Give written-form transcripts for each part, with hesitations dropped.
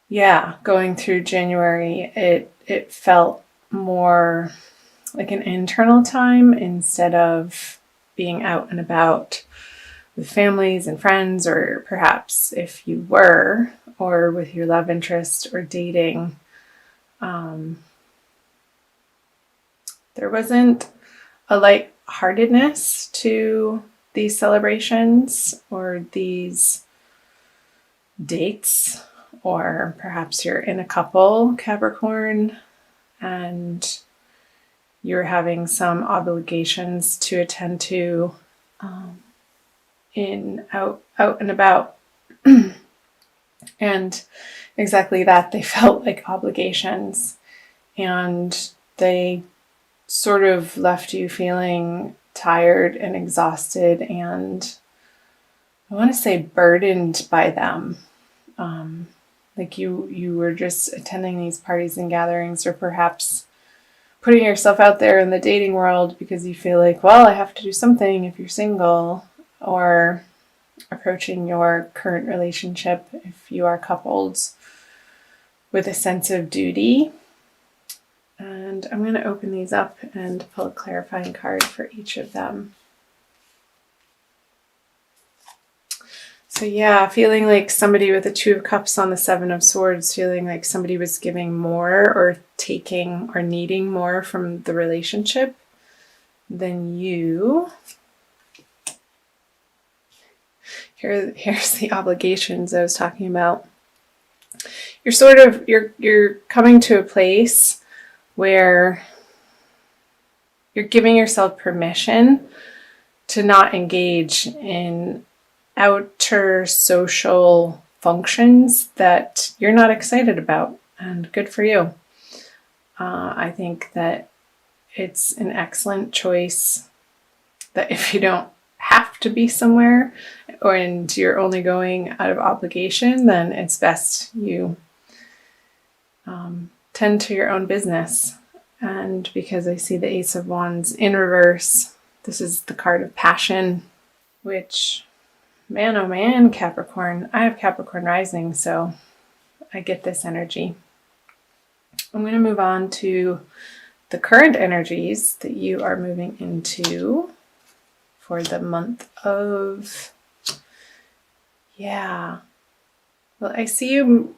yeah, going through January, it felt more like an internal time instead of being out and about with families and friends, or perhaps if you were, or with your love interest or dating. There wasn't a lightheartedness to these celebrations or these dates, or perhaps you're in a couple, Capricorn, and you're having some obligations to attend to in out and about. And exactly that, they felt like obligations, and they sort of left you feeling tired and exhausted, and I want to say burdened by them. Like you were just attending these parties and gatherings, or perhaps putting yourself out there in the dating world because you feel like, well, I have to do something if you're single, or approaching your current relationship if you are coupled with a sense of duty. And I'm going to open these up and pull a clarifying card for each of them. So yeah, feeling like somebody with the Two of Cups on the Seven of Swords, feeling like somebody was giving more or taking or needing more from the relationship than you. Here's the obligations I was talking about. You're coming to a place where you're giving yourself permission to not engage in outer social functions that you're not excited about, and good for you. I think that it's an excellent choice that if you don't have to be somewhere, and you're only going out of obligation, then it's best you tend to your own business. And because I see the Ace of Wands in reverse, this is the card of passion, which, man, oh man, Capricorn. I have Capricorn rising, so I get this energy. I'm going to move on to the current energies that you are moving into for the month of, well, I see you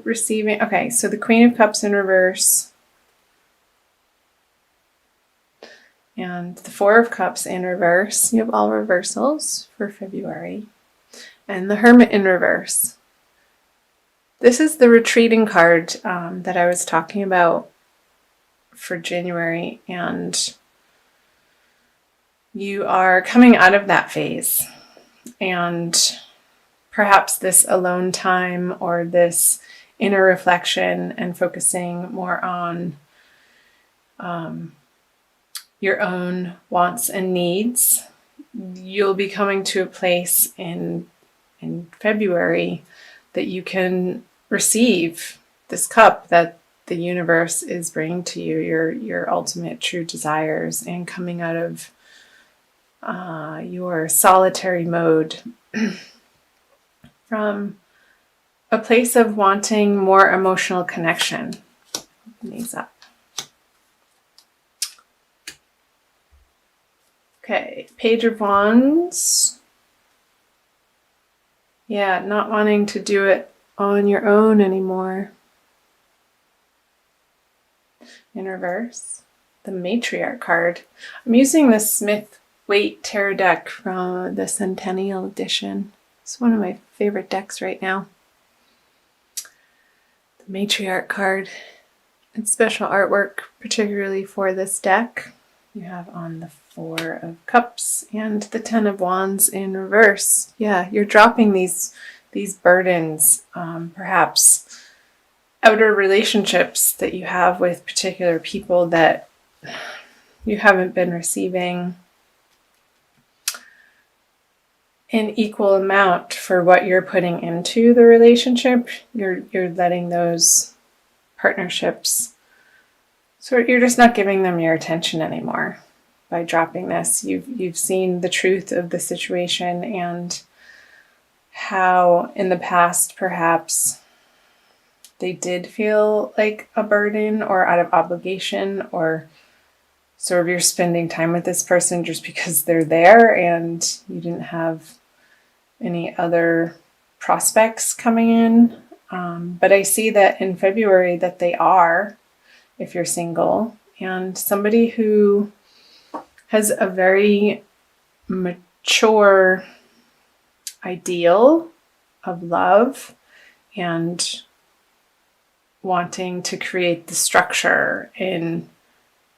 receiving, okay, so the Queen of Cups in reverse, and the Four of Cups in reverse. You have all reversals for February. And the Hermit in reverse. This is the retreating card that I was talking about for January, and you are coming out of that phase. And perhaps this alone time, or this inner reflection and focusing more on your own wants and needs, you'll be coming to a place in February that you can receive this cup that the universe is bringing to you, your ultimate true desires, and coming out of your solitary mode from a place of wanting more emotional connection. Open these up. Okay, Page of Wands. Yeah, not wanting to do it on your own anymore. In reverse, the Matriarch card. I'm using the Smith Waite Tarot deck from the Centennial Edition. It's one of my favorite decks right now. The Matriarch card. It's special artwork, particularly for this deck. You have on the Four of Cups and the Ten of Wands in reverse. Yeah, you're dropping these burdens, perhaps outer relationships that you have with particular people that you haven't been receiving an equal amount for what you're putting into the relationship. You're letting those partnerships, so you're just not giving them your attention anymore by dropping this. You've seen the truth of the situation, and how in the past perhaps they did feel like a burden or out of obligation, or sort of you're spending time with this person just because they're there and you didn't have any other prospects coming in. But I see that in February that they are, if you're single, and somebody who has a very mature ideal of love and wanting to create the structure in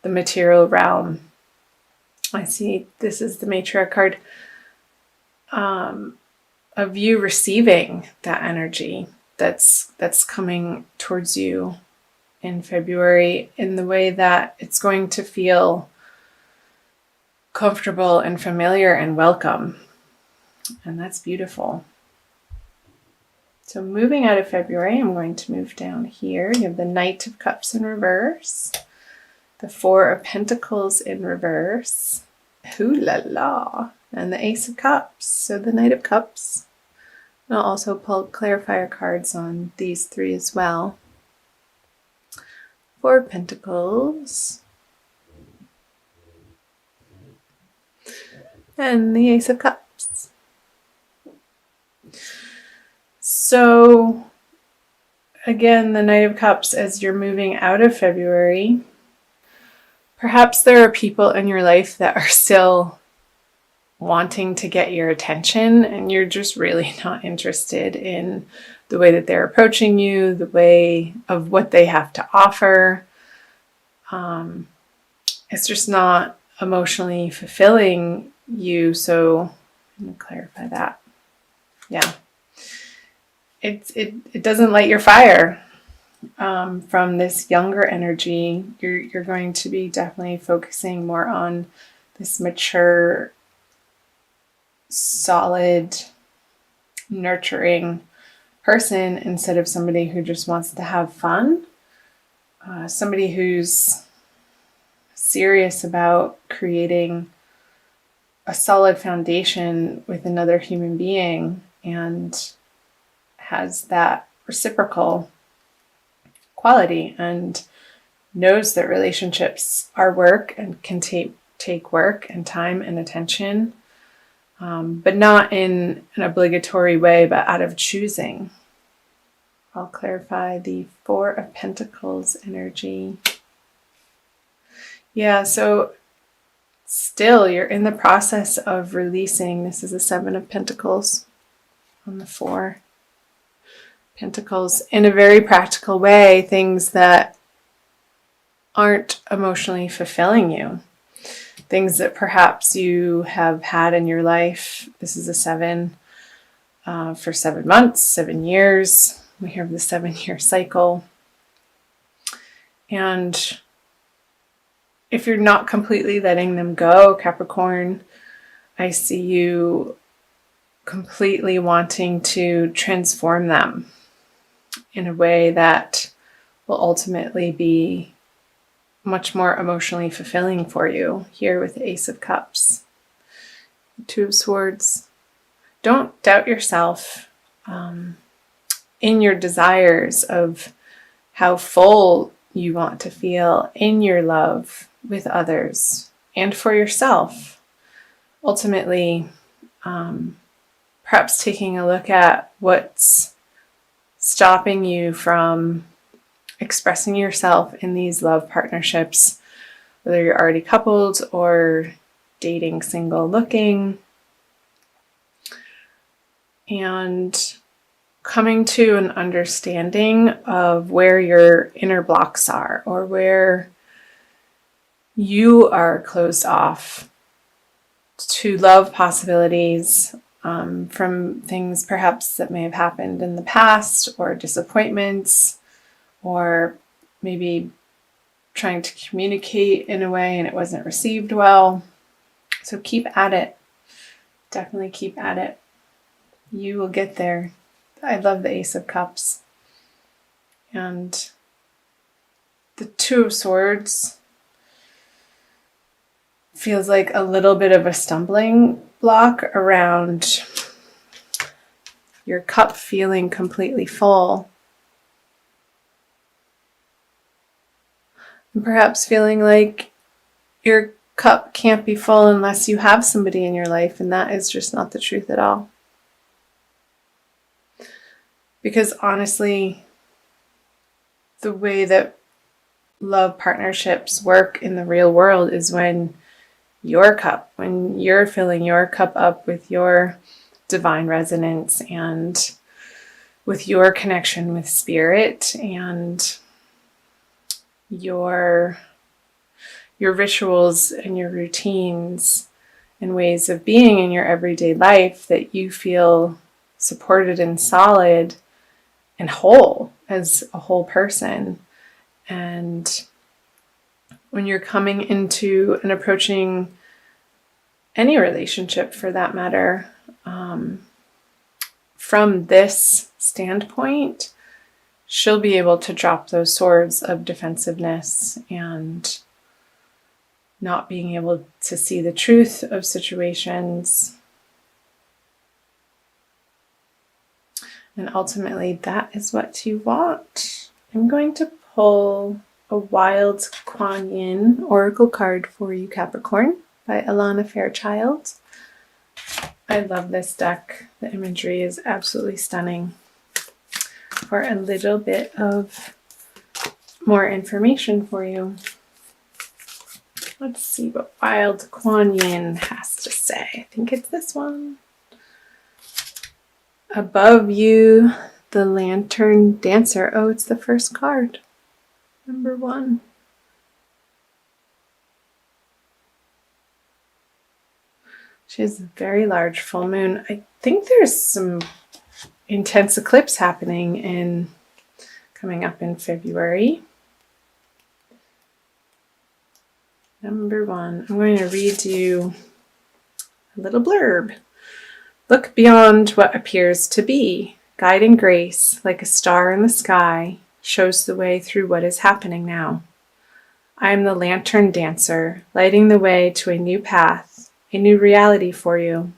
the material realm. I see this is the matriarch card of you receiving that energy that's coming towards you in February, in the way that it's going to feel comfortable and familiar and welcome. And that's beautiful. So moving out of February, I'm going to move down here. You have the Knight of Cups in reverse, the Four of Pentacles in reverse, ooh la la, and the Ace of Cups. So the Knight of Cups. And I'll also pull clarifier cards on these three as well. Four of Pentacles. And the Ace of Cups. So, again, the Knight of Cups, as you're moving out of February, perhaps there are people in your life that are still wanting to get your attention, and you're just really not interested in the way that they're approaching you, the way of what they have to offer. It's just not emotionally fulfilling you. So I'm going to clarify that. Yeah. It doesn't light your fire. From this younger energy, you're going to be definitely focusing more on this mature, solid, nurturing person instead of somebody who just wants to have fun. Somebody who's serious about creating a solid foundation with another human being and has that reciprocal quality and knows that relationships are work and can take work and time and attention, but not in an obligatory way, but out of choosing. I'll clarify the Four of Pentacles energy. Yeah, so still you're in the process of releasing. This is the Seven of Pentacles on the Four Pentacles, in a very practical way, things that aren't emotionally fulfilling you, things that perhaps you have had in your life. This is a 7 for 7 months, 7 years. We have the 7-year cycle. And if you're not completely letting them go, Capricorn, I see you completely wanting to transform them in a way that will ultimately be much more emotionally fulfilling for you. Here with the Ace of Cups, the Two of Swords. Don't doubt yourself in your desires of how full you want to feel in your love with others and for yourself. Ultimately, perhaps taking a look at what's stopping you from expressing yourself in these love partnerships, whether you're already coupled or dating, single, looking, and coming to an understanding of where your inner blocks are, or where you are closed off to love possibilities, from things perhaps that may have happened in the past, or disappointments, or maybe trying to communicate in a way and it wasn't received well. So keep at it. Definitely keep at it. You will get there. I love the Ace of Cups. And the Two of Swords feels like a little bit of a stumbling block around your cup feeling completely full. And perhaps feeling like your cup can't be full unless you have somebody in your life, and that is just not the truth at all. Because honestly, the way that love partnerships work in the real world is when you're filling your cup up with your divine resonance and with your connection with spirit and your rituals and your routines and ways of being in your everyday life, that you feel supported and solid and whole as a whole person. And when you're coming into and approaching any relationship for that matter, from this standpoint, she'll be able to drop those swords of defensiveness and not being able to see the truth of situations. And ultimately, that is what you want. I'm going to pull a Wild Kuan Yin Oracle card for you, Capricorn, by Alana Fairchild. I love this deck. The imagery is absolutely stunning. For a little bit of more information for you, let's see what Wild Kuan Yin has to say. I think it's this one. Above you, the Lantern Dancer. Oh, it's the first card. Number 1. She has a very large full moon. I think there's some intense eclipse happening coming up in February. Number 1. I'm going to read you a little blurb. Look beyond what appears to be. Guiding grace, like a star in the sky, shows the way through what is happening now. I am the Lantern Dancer, lighting the way to a new path, a new reality for you.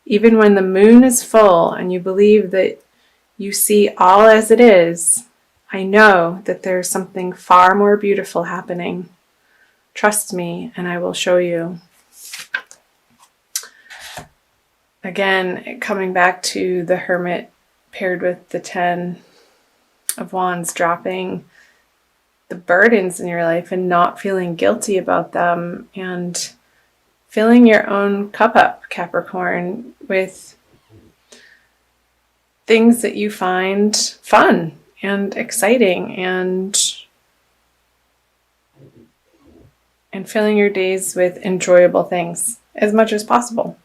Even when the moon is full and you believe that you see all as it is, I know that there is something far more beautiful happening. Trust me, and I will show you. Again, coming back to the Hermit paired with the 10 of Wands, dropping the burdens in your life and not feeling guilty about them, and filling your own cup up, Capricorn, with things that you find fun and exciting, and filling your days with enjoyable things as much as possible.